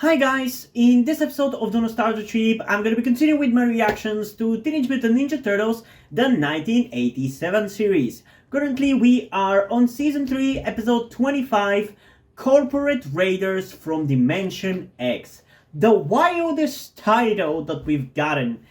Hi guys, in this episode of the Nostalgia Trip, I'm gonna be continuing with my reactions to Teenage Mutant Ninja Turtles, the 1987 series. Currently we are on Season 3, Episode 25, Corporate Raiders from Dimension X. The wildest title that we've gotten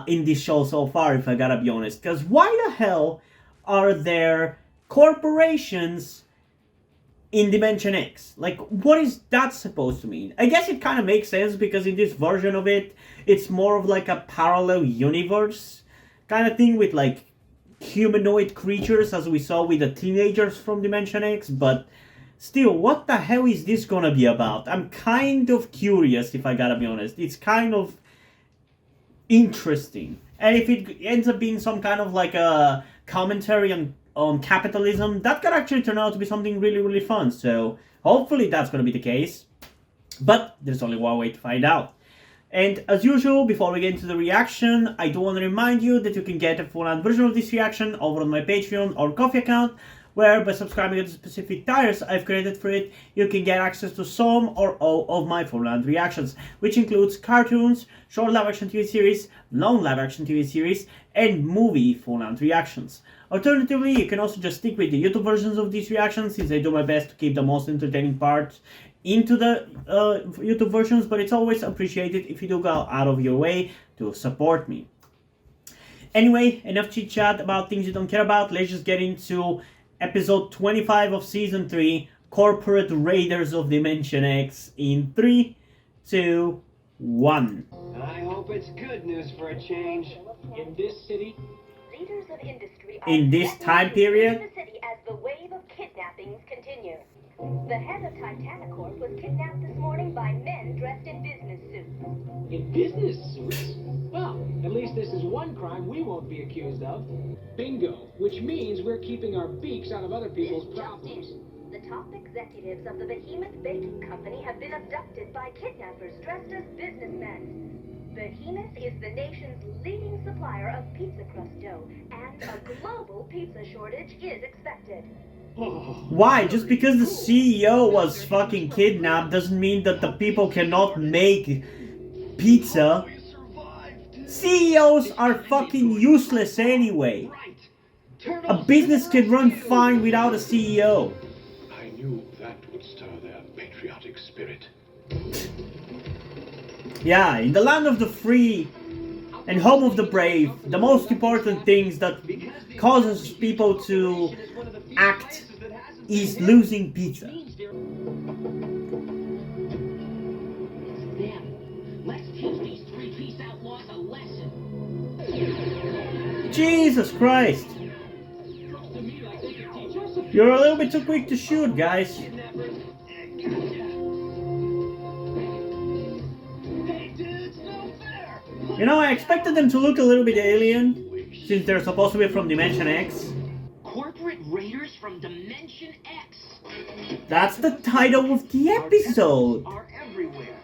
in this show so far, if I gotta be honest. Because why the hell are there corporations in Dimension X? Like, what is that supposed to mean? I guess it kind of makes sense because in this version of it, it's more of like a parallel universe kind of thing with like humanoid creatures as we saw with the teenagers from Dimension X, but still, what the hell is this gonna be about? I'm kind of curious, if I gotta be honest. It's kind of interesting. And if it ends up being some kind of like a commentary on capitalism, that could actually turn out to be something really fun. So hopefully that's going to be the case. But there's only one way to find out. And as usual, before we get into the reaction, I do want to remind you that you can get a full-on version of this reaction over on my Patreon or Ko-fi account, where by subscribing to specific tiers I've created for it, you can get access to some or all of my full-on reactions, which includes cartoons, short live-action TV series, long live-action TV series, and movie full-on reactions. Alternatively, you can also just stick with the YouTube versions of these reactions, since I do my best to keep the most entertaining parts into the YouTube versions, but it's always appreciated if you do go out of your way to support me. Anyway, enough chit chat about things you don't care about. Let's just get into episode 25 of season 3, Corporate Raiders of Dimension X, in 3, 2, 1. I hope it's good news for a change. In this city, leaders of industry are in this time period, the city as the wave of kidnappings continue. The head of Titanicorp was kidnapped this morning by men dressed in business suits. in business suits? Well, at least this is one crime we won't be accused of. Bingo, which means we're keeping our beaks out of other people's This just problems. in. The top executives of the Behemoth Baking Company have been abducted by kidnappers dressed as businessmen. Behemoth is the nation's leading supplier of pizza crust dough, and a global pizza shortage is expected. why? Just because the CEO was fucking kidnapped doesn't mean that the people cannot make pizza. CEOs are fucking useless anyway. A business can run fine without a CEO. I knew that would stir their patriotic spirit. Yeah, in the land of the free and home of the brave, the most important things that causes people to act is losing pizza. It's them. Let's teach these three-piece outlaws a lesson. Jesus Christ. You're a little bit too quick to shoot, guys. You know, I expected them to look a little bit alien, since they're supposed to be from Dimension X. Corporate Raiders from Dimension X. That's the title of the episode. Are everywhere.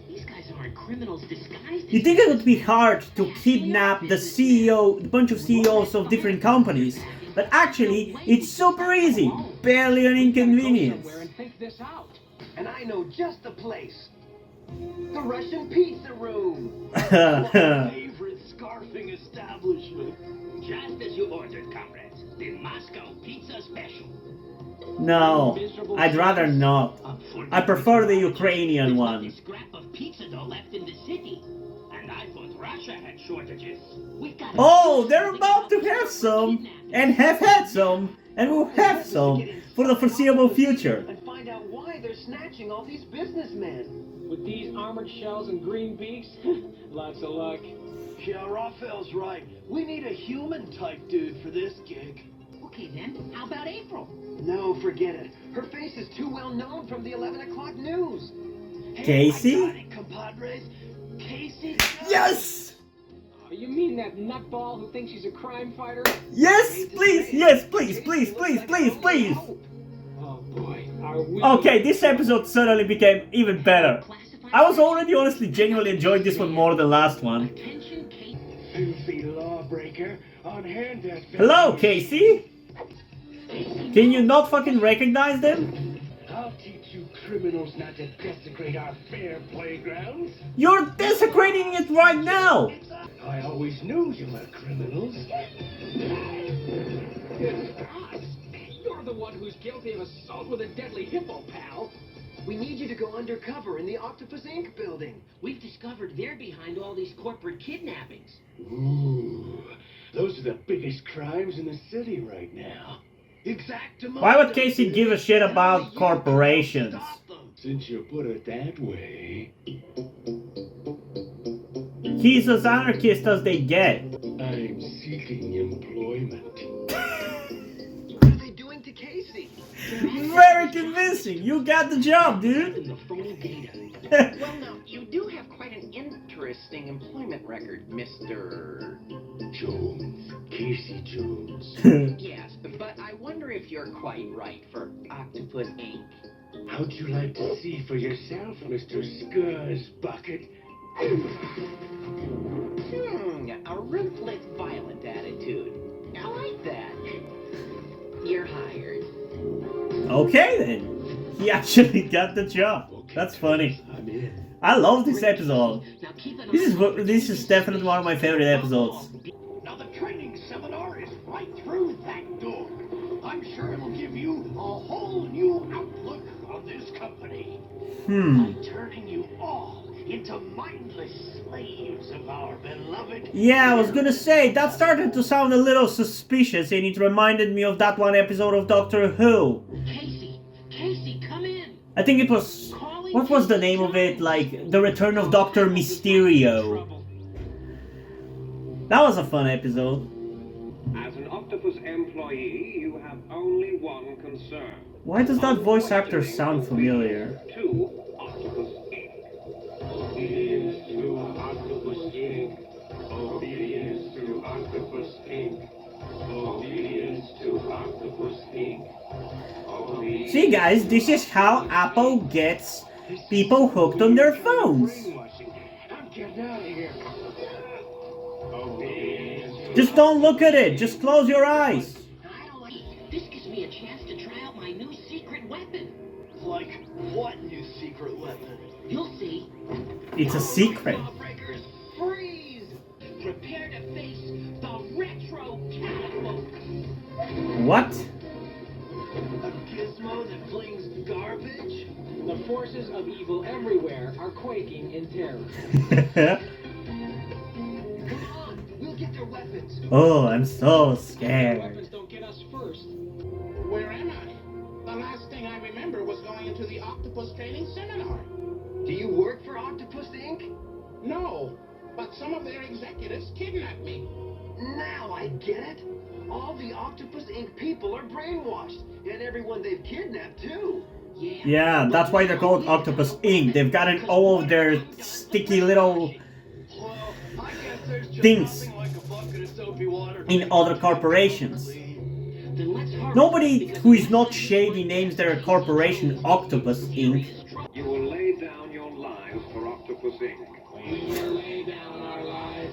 These guys aren't criminals disguised. You think it would be hard to kidnap the CEO, a bunch of CEOs of different companies, but actually, it's super easy. Barely an inconvenience. And think this out. And I know just the place. The Russian Pizza Room. Favorite scarfing establishment. Just as you ordered, comrades. The Moscow Pizza Special. No, I'd rather not. I prefer the Ukrainian one. Scrap of pizza dough left in the city. And I thought Russia had shortages. Oh, they're about to have some, and have had some, and will have some for the foreseeable future. And find out why they're snatching all these businessmen. With these armored shells and green beaks, lots of luck. Yeah, Raphael's right. We need a human-type dude for this gig. Okay, then. How about April? No, forget it. Her face is too well known from the 11 o'clock news. Hey, Casey? I got it, compadres. Casey. Yes! You mean that nutball who thinks she's a crime fighter? Yes, please, yes, please, please, please, please, please. Oh boy, are we... Okay, this episode suddenly became even better. I was already honestly genuinely enjoying this one more than last one. Filthy lawbreaker on hand that... Hello, Casey? Can you not fucking recognize them? I'll teach you criminals not to desecrate our fair playgrounds. You're desecrating it right now! I always knew you were criminals. It's us. You're the one who's guilty of assault with a deadly hippo, pal. We need you to go undercover in the Octopus Inc. building. We've discovered they're behind all these corporate kidnappings. Ooh, those are the biggest crimes in the city right now. Exactement. Why would Casey give a shit about corporations? Since you put it that way, He's as anarchist as they get. I'm seeking employment. What are they doing to Casey? Very convincing. You got the job, dude. The phony data. Well, now, you do have quite an interesting employment record, Mr. Jones. Casey Jones. Yes, but I wonder if you're quite right for Octopus Inc. How'd you like to see for yourself, Mr. Scuzz Bucket? A ruthless, violent attitude. I like that. You're hired. Okay then. He actually got the job. That's funny. I'm in. I love this episode. Now keep an This is definitely one of my favorite episodes. Now the training seminar is right through that door. I'm sure it'll give you a whole new outlook on this company. I'm turning you all into mindless slaves of our beloved... Yeah, I was gonna say, that started to sound a little suspicious and it reminded me of that one episode of Doctor Who. Casey, come in. I think it was... What was the name of it? Like, The Return of Dr. Mysterio. That was a fun episode. As an Octopus employee, you have only one concern. Why does that voice actor sound familiar? To Octopus Inc. Obedience to Octopus Inc. Obedience to Octopus Inc. Obedience to Octopus Inc. See guys, this is how Apple gets people hooked on their phones. I'm getting out of here. Just don't look at it, just close your eyes. I don't like it. This gives me a chance to try out my new secret weapon. Like what new secret weapon? You'll see. It's a secret. Lawbreakers, freeze! Prepare to face the retro catapult. What? A gizmo that flings garbage? The forces of evil everywhere are quaking in terror. Come on, we'll get their weapons. Oh, I'm so scared. Weapons don't get us first. Where am I? The last thing I remember was going into the Octopus Training Seminar. Do you work for Octopus Inc.? No, but some of their executives kidnapped me. Now I get it. All the Octopus Inc. people are brainwashed, and everyone they've kidnapped too. Yeah, that's why they're called Octopus Inc. They've gotten all of their sticky little Well, I guess there's just things nothing like a bucket of soapy water. in other corporations. Then let's hurry. Nobody who is not shady names their corporation Octopus Inc. You will lay down your lives for Octopus Inc.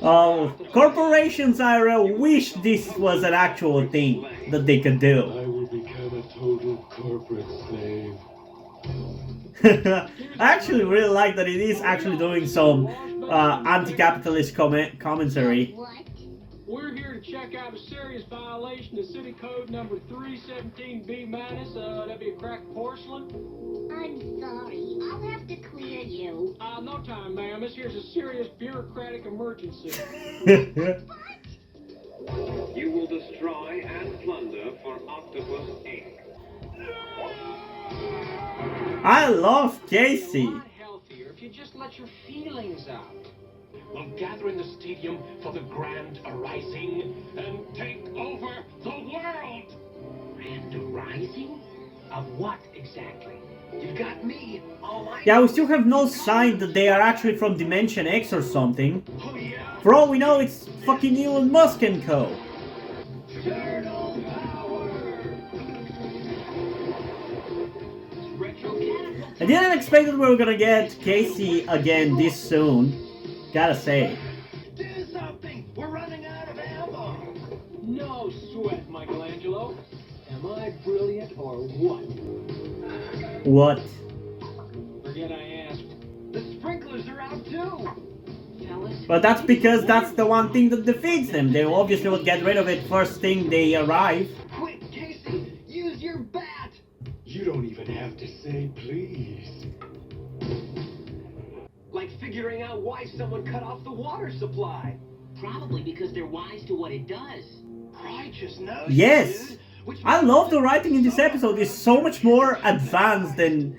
Oh, corporations, I wish this was an actual thing that they could do. I will become a total corporate slave. I actually really like that it is actually doing some anti-capitalist commentary. We're here to check out a serious violation of City Code number 317B-. That'd be a cracked porcelain. I'm sorry. I'll have to clear you. No time, ma'am. This here's a serious bureaucratic emergency. You will destroy and plunder for Octopus Inc. I love Casey. A lot healthier if you just let your feelings out. We'll gather in the stadium for the grand arising and take over the world. Grand rising? Of what exactly? You've got me. All I Yeah, we still have no sign that they are actually from Dimension X or something. Oh yeah. For all we know, it's fucking Elon Musk and co. Turtle power. retro catapult. I didn't expect that we were gonna get Casey again this soon. Gotta say. Do something. We're running out of ammo. No sweat, Michelangelo. Am I brilliant or what? What? do? Tell us. But that's because that's the one thing that defeats them. They obviously would get rid of it first thing they arrive. Quick, Casey, use your bat. You don't even have to say please. Like figuring out why someone cut off the water supply. Probably because they're wise to what it does. Righteous notion, Yes! dude. Which I love the writing in this episode. It's so much more advanced than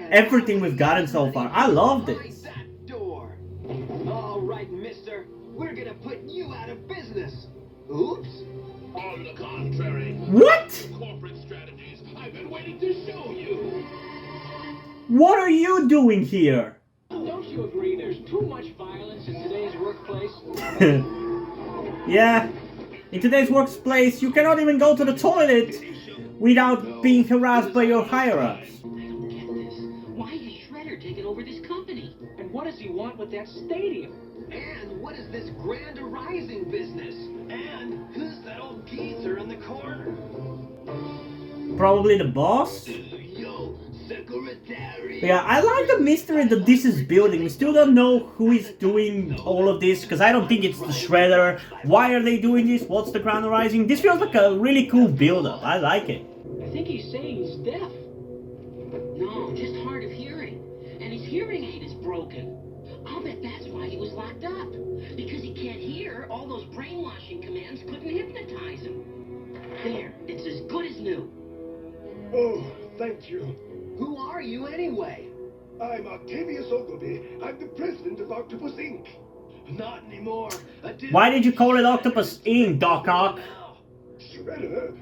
everything we've gotten so far. I love this. That door. All right, mister. We're gonna put you out of business. Oops. On the contrary. What? Corporate strategies I've been waiting to show you. What are you doing here? Don't you agree there's too much violence in today's workplace? Yeah. In today's workplace, you cannot even go to the toilet without being harassed by your higher-ups. I don't get this. Why is Shredder taking over this company? And what does he want with that stadium? And what is this Grand Rising business? And who's that old geezer in the corner? Probably the boss? Yo, secretary. Yeah, I like the mystery that this is building. We still don't know who is doing all of this, because I don't think it's the Shredder. Why are they doing this? What's the Grand Rising? This feels like a really cool build-up. I like it. I think he's saying he's deaf. No, just hard of hearing. And his hearing aid is broken. I'll bet that's why he was locked up. Because he can't hear, all those brainwashing commands couldn't hypnotize him. There, it's as good as new. Oh, thank you. Who are you anyway? I'm Octavius Ogilvy. I'm the president of Octopus Inc. Not anymore. Why did you call it Octopus Inc., Doc Ock? Shredder?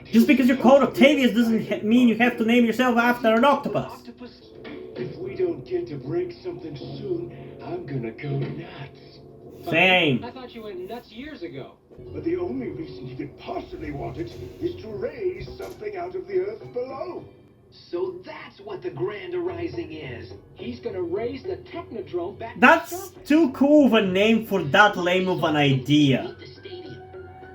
Just because you're called Octavius doesn't mean you have to name yourself after an octopus. If we don't get to break something soon, I'm gonna go nuts. Same. I thought you went nuts years ago. But the only reason he could possibly want it is to raise something out of the earth below. So that's what the Grand Rising is. He's gonna raise the Technodrome back to That's surface. too cool of a name for that lame of an idea. The stadium.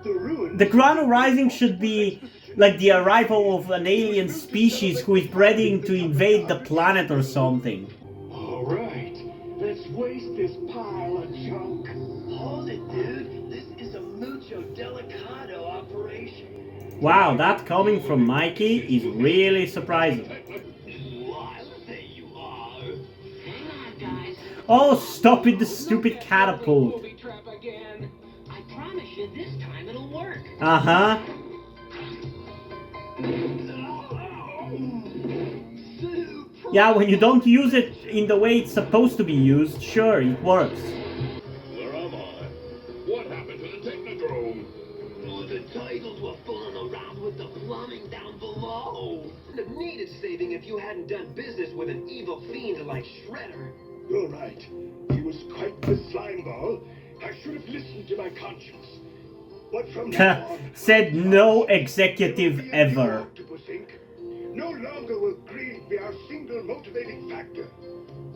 The ruins. The Grand Rising should be like the arrival of an alien species who is ready to invade the planet or something. All right, let's waste this pile of junk. Hold it, dude. This is a mucho delicado operation. Wow, that coming from Mikey is really surprising. I'll say you are. Hang on, guys. Oh, stop with the stupid catapult. Booby trap again. I promise you this time it'll work. Uh-huh. Yeah, when you don't use it in the way it's supposed to be used, sure, it works. Where am I? What happened to the Technodrome? Oh, the titles were fooling around with the plumbing down below. Would have needed saving if you hadn't done business with an evil fiend like Shredder. You're right. He was quite the slimeball. I should have listened to my conscience. But from now on, Said no executive ever. Octopus Inc. No longer will greed be our single motivating factor.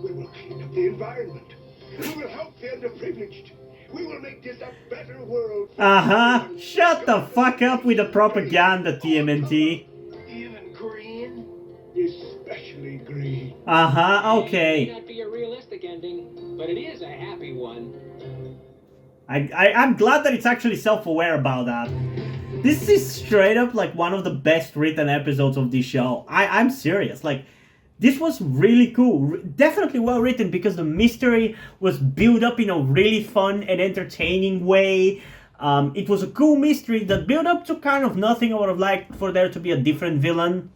We will clean up the environment. We will help the underprivileged. We will make this a better world. Uh-huh. Shut the fuck up with the propaganda, TMNT. Even green? Especially green. Uh-huh, It okay. may not be a realistic ending, but it is a happy one. I'm glad that it's actually self-aware about that. This is straight up like one of the best written episodes of this show. I'm serious. Like, this was really cool. Definitely well written because the mystery was built up in a really fun and entertaining way. It was a cool mystery that built up to kind of nothing. I would have liked for there to be a different villain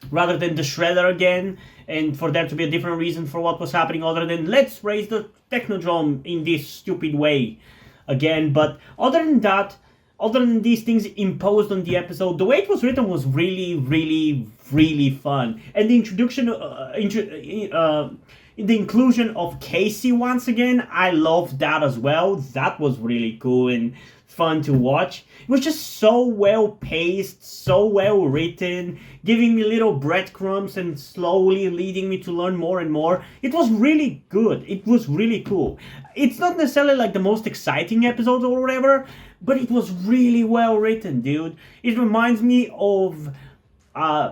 rather than the Shredder again, and for there to be a different reason for what was happening other than let's raise the Technodrome in this stupid way again. But other than that, other than these things imposed on the episode, the way it was written was really, really, really fun. And the introduction, the inclusion of Casey once again, I loved that as well. That was really cool and fun to watch. It was just so well paced, so well written, giving me little breadcrumbs and slowly leading me to learn more and more. It was really good. It was really cool. It's not necessarily like the most exciting episode or whatever, but it was really well written, dude. It reminds me of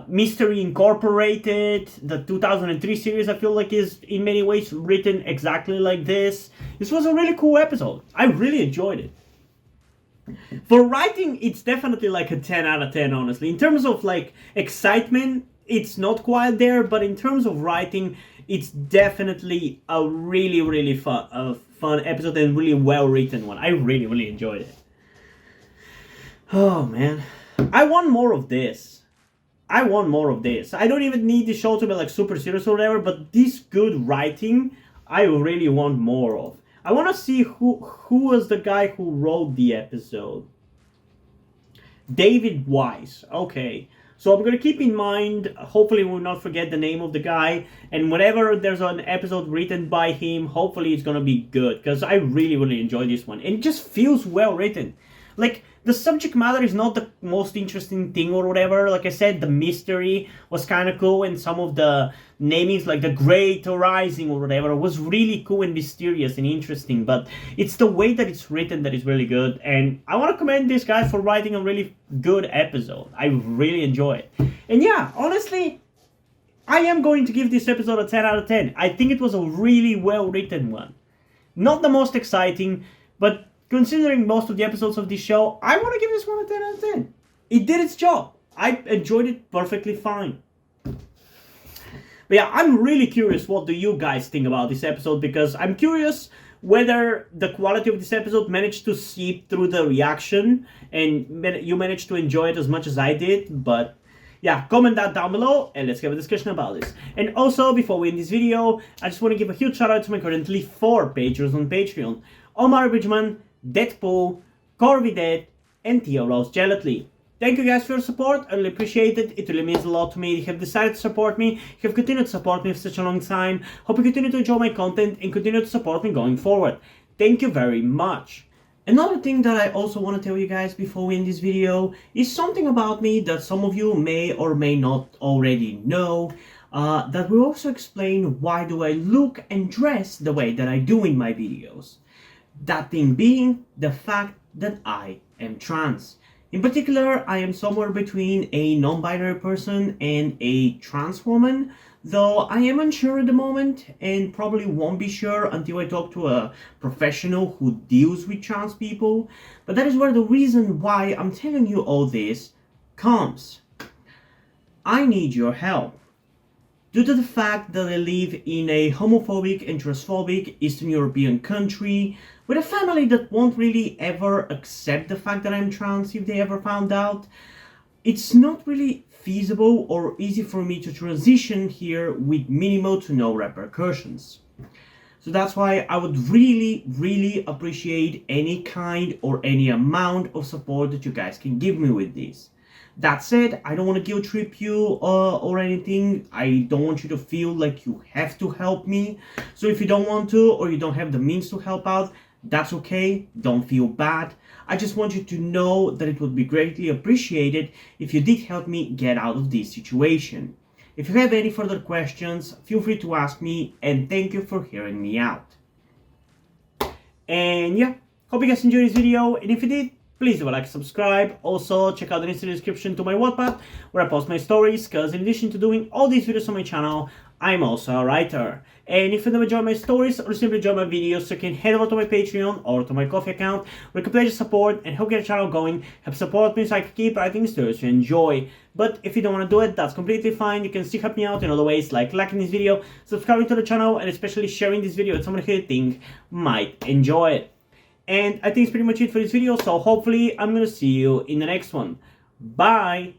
Mystery Incorporated, the 2003 series, I feel like is in many ways written exactly like this. This was a really cool episode. I really enjoyed it. For writing, it's definitely like a 10 out of 10, honestly. In terms of like excitement, it's not quite there, but in terms of writing, it's definitely a really, really fun episode and really well written one. I really, really enjoyed it. Oh man, I want more of this. I want more of this. I don't even need the show to be like super serious or whatever, but this good writing, I really want more of. I want to see who was the guy who wrote the episode. David Weiss. Okay. So I'm going to keep in mind, hopefully we'll not forget the name of the guy, and whenever there's an episode written by him, hopefully it's going to be good, because I really, really enjoyed this one, and it just feels well written. Like, the subject matter is not the most interesting thing or whatever. Like I said, the mystery was kind of cool, and some of the namings, like the Great Rising or whatever, was really cool and mysterious and interesting. But it's the way that it's written that is really good, and I want to commend this guy for writing a really good episode. I really enjoy it. And yeah, honestly, I am going to give this episode a 10 out of 10. I think it was a really well written one. Not the most exciting, but considering most of the episodes of this show, I want to give this one a 10 out of 10. It did its job. I enjoyed it perfectly fine. But yeah, I'm really curious what do you guys think about this episode, because I'm curious whether the quality of this episode managed to seep through the reaction and you managed to enjoy it as much as I did. But yeah, comment that down below and let's have a discussion about this. And also, before we end this video, I just want to give a huge shout out to my currently 4 patrons on Patreon: Omar Bridgman, Deadpool, Corvidet, and Theo Rose Gelatly. Thank you guys for your support. I really appreciate it. It really means a lot to me. You have decided to support me. You have continued to support me for such a long time. Hope you continue to enjoy my content and continue to support me going forward. Thank you very much. Another thing that I also want to tell you guys before we end this video is something about me that some of you may or may not already know. That will also explain why do I look and dress the way that I do in my videos. That thing being the fact that I am trans. In particular, I am somewhere between a non-binary person and a trans woman, though I am unsure at the moment and probably won't be sure until I talk to a professional who deals with trans people. But that is where the reason why I'm telling you all this comes. I need your help. Due to the fact that I live in a homophobic and transphobic Eastern European country, with a family that won't really ever accept the fact that I'm trans if they ever found out, it's not really feasible or easy for me to transition here with minimal to no repercussions. So that's why I would really, really appreciate any kind or any amount of support that you guys can give me with this. That said, I don't want to guilt trip you or anything. I don't want you to feel like you have to help me. So if you don't want to or you don't have the means to help out, that's okay. Don't feel bad. I just want you to know that it would be greatly appreciated if you did help me get out of this situation. If you have any further questions, feel free to ask me, and thank you for hearing me out. And yeah, hope you guys enjoyed this video, and if you did, please leave a like and subscribe. Also, check out the link in the description to my Wattpad, where I post my stories, because in addition to doing all these videos on my channel, I'm also a writer. And if you never enjoy my stories or simply enjoy my videos, you can head over to my Patreon or to my Ko-fi account, where you can pledge your support and help get the channel going, help support me so I can keep writing stories you enjoy. But if you don't want to do it, that's completely fine. You can still help me out in other ways, like liking this video, subscribing to the channel, and especially sharing this video with someone who you think might enjoy it. And I think it's pretty much it for this video, so hopefully I'm gonna see you in the next one. Bye!